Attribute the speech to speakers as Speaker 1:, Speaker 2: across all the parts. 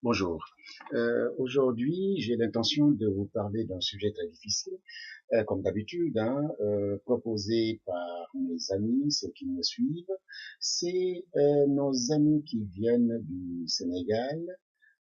Speaker 1: Bonjour. Aujourd'hui, j'ai l'intention de vous parler d'un sujet très difficile, comme d'habitude, proposé par mes amis, ceux qui me suivent. C'est nos amis qui viennent du Sénégal,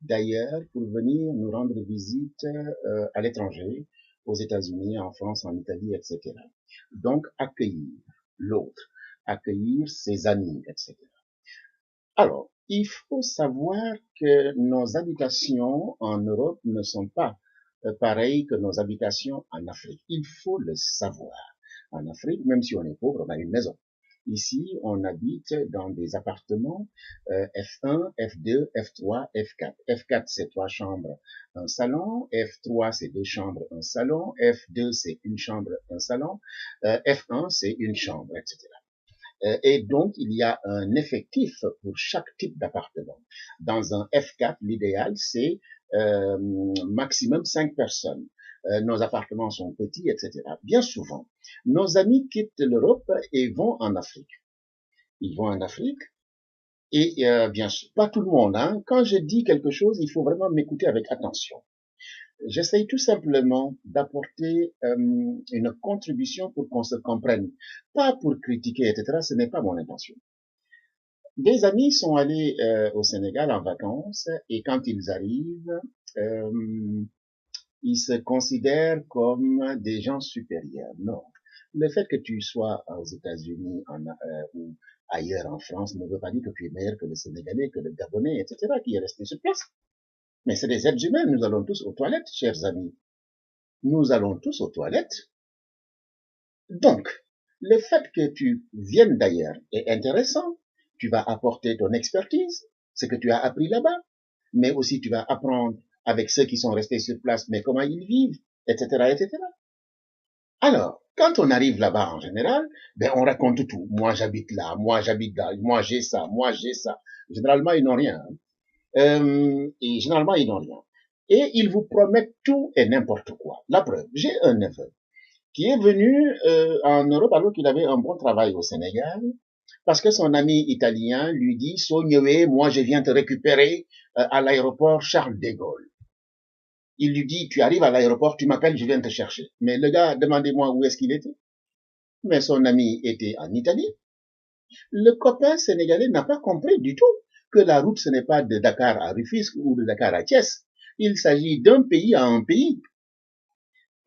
Speaker 1: d'ailleurs, pour venir nous rendre visite à l'étranger, aux États-Unis, en France, en Italie, etc. Donc, accueillir l'autre, accueillir ses amis, etc. Alors, il faut savoir que nos habitations en Europe ne sont pas pareilles que nos habitations en Afrique. Il faut le savoir. En Afrique, même si on est pauvre, on a une maison. Ici, on habite dans des appartements F1, F2, F3, F4. F4, c'est 3 chambres, un salon. F3, c'est 2 chambres, un salon. F2, c'est une chambre, un salon. F1, c'est une chambre, etc. Et donc, il y a un effectif pour chaque type d'appartement. Dans un F4, l'idéal, c'est maximum 5 personnes. Nos appartements sont petits, etc. Bien souvent, nos amis quittent l'Europe et vont en Afrique. Ils vont en Afrique et bien sûr, pas tout le monde. Quand je dis quelque chose, il faut vraiment m'écouter avec attention. J'essaye tout simplement d'apporter une contribution pour qu'on se comprenne, pas pour critiquer, etc. Ce n'est pas mon intention. Des amis sont allés au Sénégal en vacances et quand ils arrivent, euh, ils se considèrent comme des gens supérieurs. Non. Le fait que tu sois aux États-Unis ou ailleurs en France ne veut pas dire que tu es meilleur que le Sénégalais, que le Gabonais, etc., qui est resté sur place. Mais c'est des êtres humains. Nous allons tous aux toilettes, chers amis. Nous allons tous aux toilettes. Donc, le fait que tu viennes d'ailleurs est intéressant. Tu vas apporter ton expertise, ce que tu as appris là-bas, mais aussi tu vas apprendre avec ceux qui sont restés sur place, mais comment ils vivent, etc., etc. Alors, quand on arrive là-bas en général, ben on raconte tout. Moi j'habite là, moi j'ai ça, moi j'ai ça. Généralement ils n'ont rien. Et généralement ils n'ont rien. Et ils vous promettent tout et n'importe quoi. La preuve, j'ai un neveu qui est venu en Europe alors qu'il avait un bon travail au Sénégal, parce que son ami italien lui dit, Sognoé, moi je viens te récupérer à l'aéroport Charles de Gaulle. Il lui dit, tu arrives à l'aéroport, tu m'appelles, je viens te chercher. Mais le gars, demandez-moi où est-ce qu'il était. Mais son ami était en Italie. Le copain sénégalais n'a pas compris du tout que la route, ce n'est pas de Dakar à Rufisque ou de Dakar à Thiès. Il s'agit d'un pays à un pays.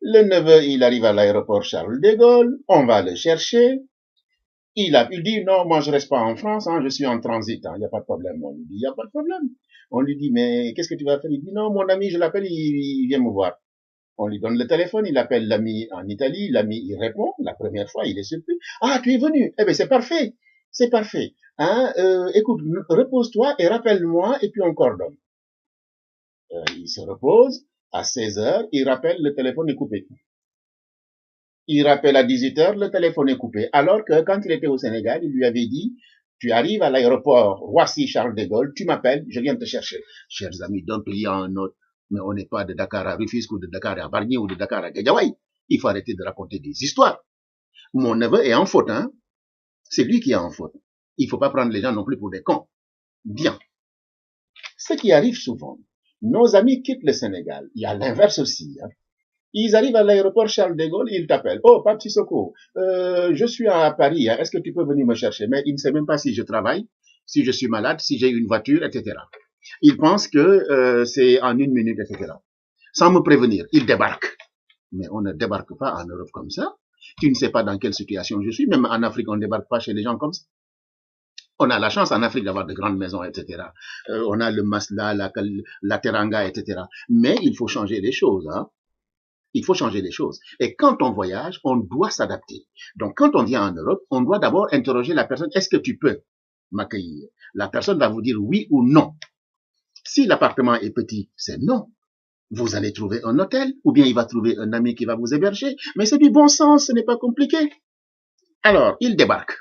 Speaker 1: Le neveu, il arrive à l'aéroport Charles de Gaulle, on va le chercher. Il dit, non, moi je reste pas en France, je suis en transit, il n'y a pas de problème. On lui dit, il n'y a pas de problème. On lui dit, mais qu'est-ce que tu vas faire? Il dit, non, mon ami, je l'appelle, il vient me voir. On lui donne le téléphone, il appelle l'ami en Italie, l'ami il répond, la première fois il est surpris. Ah, tu es venu? Eh bien c'est parfait, c'est parfait. Écoute, repose-toi et rappelle-moi et puis on coordonne. Il se repose, à 16 heures, il rappelle, le téléphone est coupé. Il rappelle à 18 heures, le téléphone est coupé. Alors que quand il était au Sénégal, il lui avait dit, tu arrives à l'aéroport Roissy-Charles de Gaulle, tu m'appelles, je viens te chercher. Chers amis, d'un pays à un autre, mais on n'est pas de Dakar à Rufisque ou de Dakar à Bargny ou de Dakar à Guédiawaye. Il faut arrêter de raconter des histoires. Mon neveu est en faute, C'est lui qui est en faute. Il ne faut pas prendre les gens non plus pour des cons. Bien. Ce qui arrive souvent, nos amis quittent le Sénégal. Il y a l'inverse aussi, Ils arrivent à l'aéroport Charles de Gaulle, ils t'appellent. Oh, Pape Sissoko, je suis à Paris, est-ce que tu peux venir me chercher? Mais il ne sait même pas si je travaille, si je suis malade, si j'ai une voiture, etc. Il pense que c'est en 1 minute, etc. Sans me prévenir, il débarque. Mais on ne débarque pas en Europe comme ça. Tu ne sais pas dans quelle situation je suis. Même en Afrique, on ne débarque pas chez les gens comme ça. On a la chance en Afrique d'avoir de grandes maisons, etc. On a le masla, la teranga, etc. Mais il faut changer les choses, Il faut changer les choses. Et quand on voyage, on doit s'adapter. Donc, quand on vient en Europe, on doit d'abord interroger la personne, est-ce que tu peux m'accueillir? La personne va vous dire oui ou non. Si l'appartement est petit, c'est non. Vous allez trouver un hôtel, ou bien il va trouver un ami qui va vous héberger. Mais c'est du bon sens, ce n'est pas compliqué. Alors, il débarque.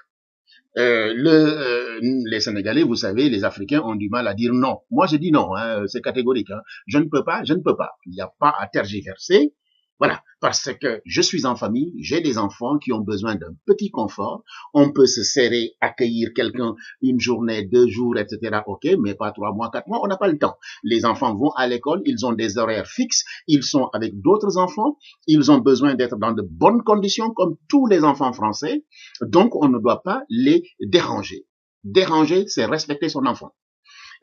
Speaker 1: Les Sénégalais, vous savez, les Africains ont du mal à dire non. Moi, je dis non, c'est catégorique. Je ne peux pas, je ne peux pas. Il n'y a pas à tergiverser. Voilà, parce que je suis en famille, j'ai des enfants qui ont besoin d'un petit confort. On peut se serrer, accueillir quelqu'un une journée, 2 jours, etc. Ok, mais pas 3 mois, 4 mois, on n'a pas le temps. Les enfants vont à l'école, ils ont des horaires fixes, ils sont avec d'autres enfants, ils ont besoin d'être dans de bonnes conditions comme tous les enfants français. Donc, on ne doit pas les déranger. Déranger, c'est respecter son enfant.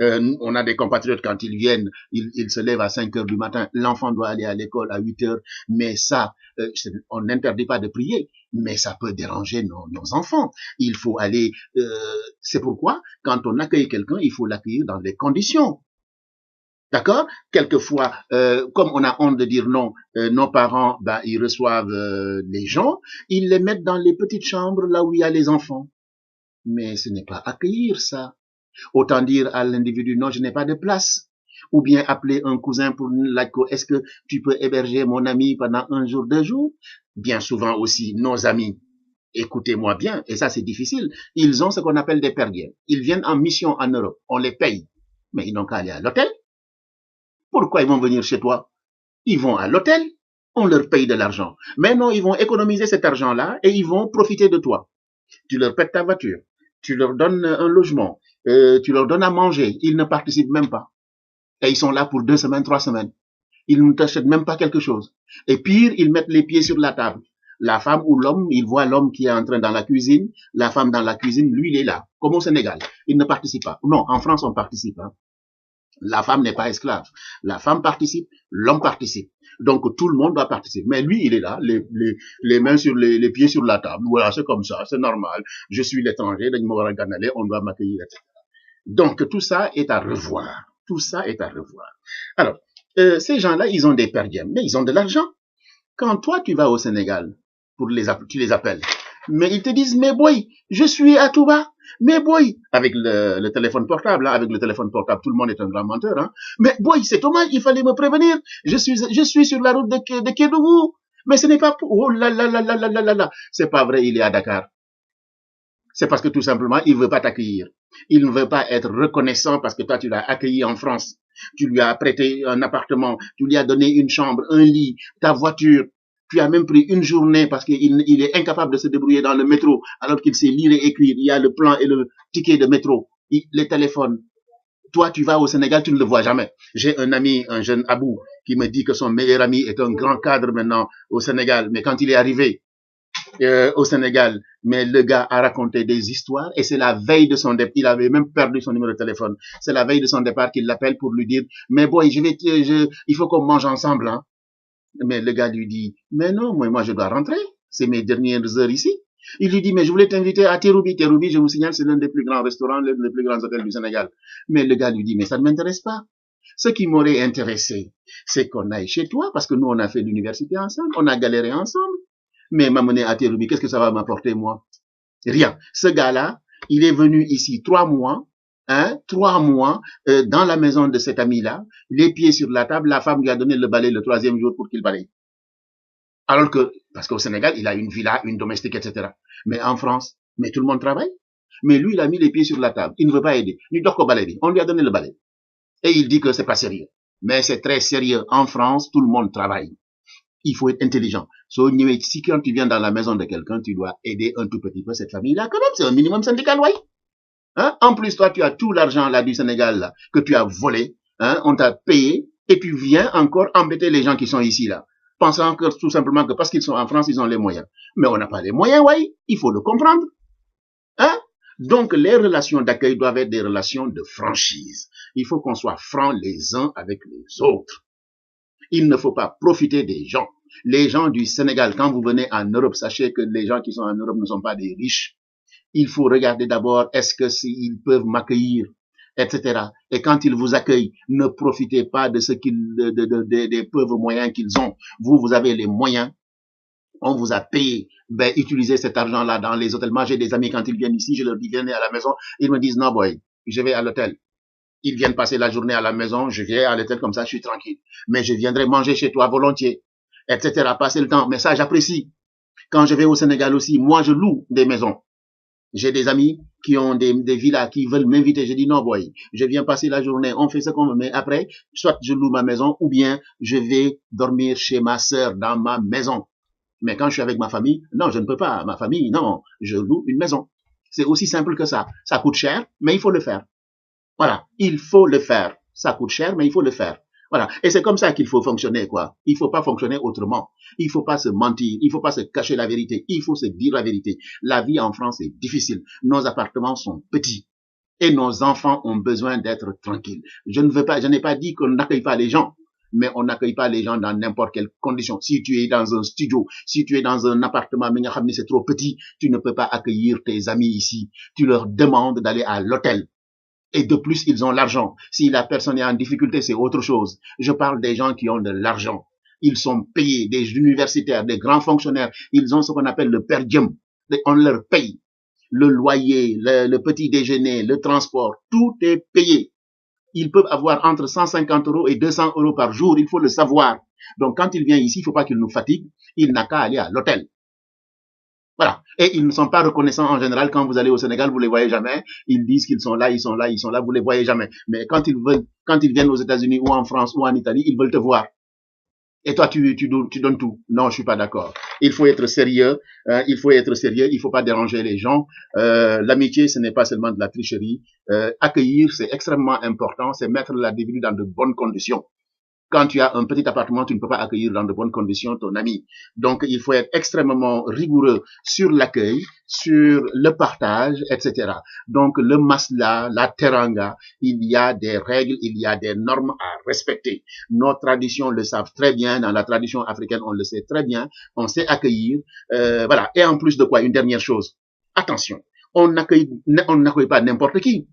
Speaker 1: On a des compatriotes, quand ils viennent, ils se lèvent à 5 heures du matin, l'enfant doit aller à l'école à 8 heures, mais ça, on n'interdit pas de prier, mais ça peut déranger nos enfants. Il faut aller, c'est pourquoi, quand on accueille quelqu'un, il faut l'accueillir dans des conditions. D'accord? Quelquefois, comme on a honte de dire non, nos parents, bah, ils reçoivent les gens, ils les mettent dans les petites chambres là où il y a les enfants. Mais ce n'est pas accueillir ça. Autant dire à l'individu, non, je n'ai pas de place. Ou bien appeler un cousin pour l'ACO, est-ce que tu peux héberger mon ami pendant 1 jour, 2 jours? Bien souvent aussi, nos amis, écoutez-moi bien, et ça c'est difficile, ils ont ce qu'on appelle des perdiens. Ils viennent en mission en Europe, on les paye, mais ils n'ont qu'à aller à l'hôtel. Pourquoi ils vont venir chez toi? Ils vont à l'hôtel, on leur paye de l'argent. Mais non, ils vont économiser cet argent-là et ils vont profiter de toi. Tu leur paies ta voiture, tu leur donnes un logement, tu leur donnes à manger, ils ne participent même pas. Et ils sont là pour 2 semaines, 3 semaines. Ils ne t'achètent même pas quelque chose. Et pire, ils mettent les pieds sur la table. La femme ou l'homme, il voit l'homme qui est en train dans la cuisine, la femme dans la cuisine, lui, il est là, comme au Sénégal. Il ne participe pas. Non, en France, on participe. Hein. La femme n'est pas esclave. La femme participe, l'homme participe. Donc tout le monde doit participer. Mais lui, il est là, les mains sur les pieds sur la table. Voilà, c'est comme ça, c'est normal. Je suis l'étranger, on doit m'accueillir, etc. Donc tout ça est à revoir. Tout ça est à revoir. Alors, ces gens-là, ils ont des perdièmes, mais ils ont de l'argent. Quand toi, tu vas au Sénégal, tu les appelles, mais ils te disent, mais boy, je suis à Touba, mais boy, avec le téléphone portable, hein, avec le téléphone portable, tout le monde est un grand menteur, hein. Mais boy, c'est dommage, il fallait me prévenir, je suis sur la route de Kédougou, mais ce n'est pas, oh là là là là là là là là, c'est pas vrai, il est à Dakar. C'est parce que tout simplement, il ne veut pas t'accueillir. Il ne veut pas être reconnaissant parce que toi, tu l'as accueilli en France. Tu lui as prêté un appartement, tu lui as donné une chambre, un lit, ta voiture. Tu as même pris une journée parce qu'il est incapable de se débrouiller dans le métro alors qu'il sait lire et écrire. Il y a le plan et le ticket de métro, les téléphones. Toi, tu vas au Sénégal, tu ne le vois jamais. J'ai un ami, un jeune Abou, qui me dit que son meilleur ami est un grand cadre maintenant au Sénégal. Mais quand il est arrivé, au Sénégal, mais le gars a raconté des histoires et c'est la veille de son départ, il avait même perdu son numéro de téléphone, c'est la veille de son départ qu'il l'appelle pour lui dire, mais boy, il faut qu'on mange ensemble, hein. Mais le gars lui dit, mais non, moi je dois rentrer, c'est mes dernières heures ici. Il lui dit, mais je voulais t'inviter à Terroubi. Terroubi, je vous signale, c'est l'un des plus grands restaurants, l'un des plus grands hôtels du Sénégal. Mais le gars lui dit, mais ça ne m'intéresse pas. Ce qui m'aurait intéressé, c'est qu'on aille chez toi, parce que nous, on a fait l'université ensemble, on a galéré ensemble. Mais m'amener à Terroubi, qu'est-ce que ça va m'apporter, moi? Rien. Ce gars-là, il est venu ici 3 mois, hein, 3 mois, dans la maison de cet ami-là, les pieds sur la table, la femme lui a donné le balai le 3e jour pour qu'il balaye. Alors que, parce qu'au Sénégal, il a une villa, une domestique, etc. Mais en France, mais tout le monde travaille. Mais lui, il a mis les pieds sur la table. Il ne veut pas aider. Il dort qu'au balai. On lui a donné le balai. Et il dit que c'est pas sérieux. Mais c'est très sérieux. En France, tout le monde travaille. Il faut être intelligent. Si quand tu viens dans la maison de quelqu'un, tu dois aider un tout petit peu cette famille-là, quand même, c'est un minimum syndical, oui. Hein? En plus, toi, tu as tout l'argent là du Sénégal là, que tu as volé, hein? On t'a payé, et tu viens encore embêter les gens qui sont ici là, pensant que tout simplement que parce qu'ils sont en France, ils ont les moyens. Mais on n'a pas les moyens, oui. Il faut le comprendre. Hein? Donc, les relations d'accueil doivent être des relations de franchise. Il faut qu'on soit francs les uns avec les autres. Il ne faut pas profiter des gens. Les gens du Sénégal, quand vous venez en Europe, sachez que les gens qui sont en Europe ne sont pas des riches. Il faut regarder d'abord, est-ce que s'ils peuvent m'accueillir, etc. Et quand ils vous accueillent, ne profitez pas de ce des pauvres moyens qu'ils ont. Vous avez les moyens. On vous a payé. Ben, utilisez cet argent-là dans les hôtels. Moi, j'ai des amis, quand ils viennent ici, je leur dis, venez à la maison. Ils me disent, non, boy, je vais à l'hôtel. Ils viennent passer la journée à la maison, je viens à l'hôtel comme ça, je suis tranquille. Mais je viendrai manger chez toi volontiers, etc. Passer le temps. Mais ça, j'apprécie. Quand je vais au Sénégal aussi, moi, je loue des maisons. J'ai des amis qui ont des villas, qui veulent m'inviter. Je dis non, boy, je viens passer la journée, on fait ce qu'on veut, mais après, soit je loue ma maison ou bien je vais dormir chez ma sœur dans ma maison. Mais quand je suis avec ma famille, non, je ne peux pas. Ma famille, non, je loue une maison. C'est aussi simple que ça. Ça coûte cher, mais il faut le faire. Voilà, il faut le faire. Ça coûte cher, mais il faut le faire. Voilà. Et c'est comme ça qu'il faut fonctionner, quoi. Il faut pas fonctionner autrement. Il faut pas se mentir. Il faut pas se cacher la vérité. Il faut se dire la vérité. La vie en France est difficile. Nos appartements sont petits. Et nos enfants ont besoin d'être tranquilles. Je n'ai pas dit qu'on n'accueille pas les gens, mais on n'accueille pas les gens dans n'importe quelle condition. Si tu es dans un studio, si tu es dans un appartement, mais c'est trop petit, tu ne peux pas accueillir tes amis ici. Tu leur demandes d'aller à l'hôtel. Et de plus, ils ont l'argent. Si la personne est en difficulté, c'est autre chose. Je parle des gens qui ont de l'argent. Ils sont payés, des universitaires, des grands fonctionnaires. Ils ont ce qu'on appelle le per diem. On leur paye. Le loyer, le petit déjeuner, le transport, tout est payé. Ils peuvent avoir entre 150 € et 200 € par jour. Il faut le savoir. Donc, quand il vient ici, il ne faut pas qu'il nous fatigue. Il n'a qu'à aller à l'hôtel. Voilà. Et ils ne sont pas reconnaissants en général. Quand vous allez au Sénégal, vous les voyez jamais. Ils disent qu'ils sont là, ils sont là, ils sont là. Vous les voyez jamais. Mais quand ils viennent aux États-Unis ou en France ou en Italie, ils veulent te voir. Et toi, tu donnes tout. Non, je suis pas d'accord. Il faut être sérieux. Il faut être sérieux. Il faut pas déranger les gens. L'amitié, ce n'est pas seulement de la tricherie. Accueillir, c'est extrêmement important. C'est mettre l'individu dans de bonnes conditions. Quand tu as un petit appartement, tu ne peux pas accueillir dans de bonnes conditions ton ami. Donc, il faut être extrêmement rigoureux sur l'accueil, sur le partage, etc. Donc, le masla, la teranga, il y a des règles, il y a des normes à respecter. Nos traditions le savent très bien. Dans la tradition africaine, on le sait très bien. On sait accueillir. Voilà. Et en plus de quoi, une dernière chose. Attention. On n'accueille pas n'importe qui.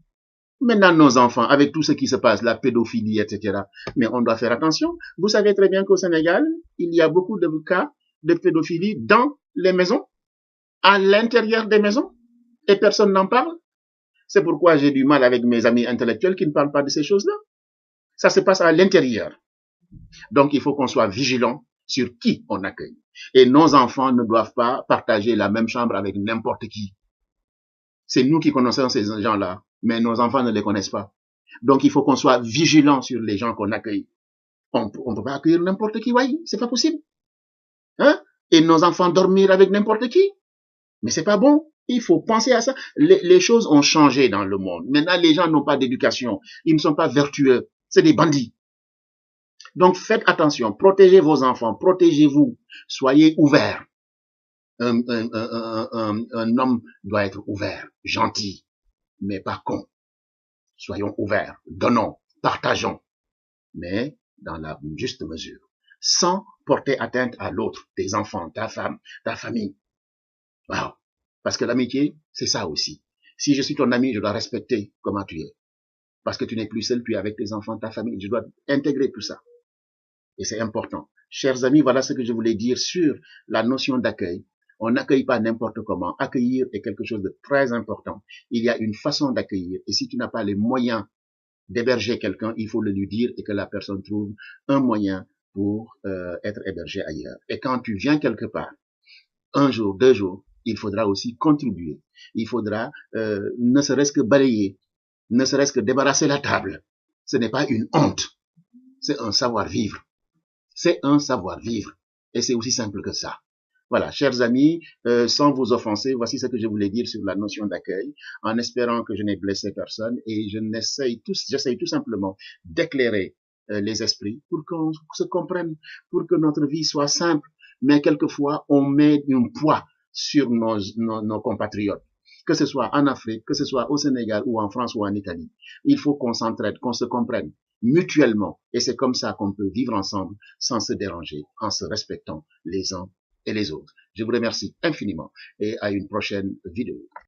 Speaker 1: Maintenant, nos enfants, avec tout ce qui se passe, la pédophilie, etc., mais on doit faire attention. Vous savez très bien qu'au Sénégal, il y a beaucoup de cas de pédophilie dans les maisons, à l'intérieur des maisons, et personne n'en parle. C'est pourquoi j'ai du mal avec mes amis intellectuels qui ne parlent pas de ces choses-là. Ça se passe à l'intérieur. Donc, il faut qu'on soit vigilant sur qui on accueille. Et nos enfants ne doivent pas partager la même chambre avec n'importe qui. C'est nous qui connaissons ces gens-là, mais nos enfants ne les connaissent pas. Donc, il faut qu'on soit vigilant sur les gens qu'on accueille. On ne peut pas accueillir n'importe qui, oui, c'est pas possible. Hein? Et nos enfants dormir avec n'importe qui. Mais c'est pas bon. Il faut penser à ça. Les choses ont changé dans le monde. Maintenant, les gens n'ont pas d'éducation. Ils ne sont pas vertueux. C'est des bandits. Donc, faites attention. Protégez vos enfants. Protégez-vous. Soyez ouverts. Un homme doit être ouvert, gentil, mais pas con. Soyons ouverts, donnons, partageons, mais dans la juste mesure, sans porter atteinte à l'autre, tes enfants, ta femme, ta famille. Wow. Parce que l'amitié, c'est ça aussi. Si je suis ton ami, je dois respecter comment tu es. Parce que tu n'es plus seul, tu es avec tes enfants, ta famille. Je dois intégrer tout ça. Et c'est important. Chers amis, voilà ce que je voulais dire sur la notion d'accueil. On n'accueille pas n'importe comment. Accueillir est quelque chose de très important. Il y a une façon d'accueillir. Et si tu n'as pas les moyens d'héberger quelqu'un, il faut le lui dire et que la personne trouve un moyen pour être hébergé ailleurs. Et quand tu viens quelque part, un jour, 2 jours, il faudra aussi contribuer. Il faudra ne serait-ce que balayer, ne serait-ce que débarrasser la table. Ce n'est pas une honte. C'est un savoir-vivre. C'est un savoir-vivre. Et c'est aussi simple que ça. Voilà, chers amis, sans vous offenser, voici ce que je voulais dire sur la notion d'accueil, en espérant que je n'ai blessé personne, et j'essaye tout simplement d'éclairer les esprits pour qu'on se comprenne, pour que notre vie soit simple, mais quelquefois on met un poids sur nos compatriotes, que ce soit en Afrique, que ce soit au Sénégal ou en France ou en Italie. Il faut qu'on s'entraide, qu'on se comprenne mutuellement, et c'est comme ça qu'on peut vivre ensemble sans se déranger, en se respectant les uns et les autres. Je vous remercie infiniment et à une prochaine vidéo.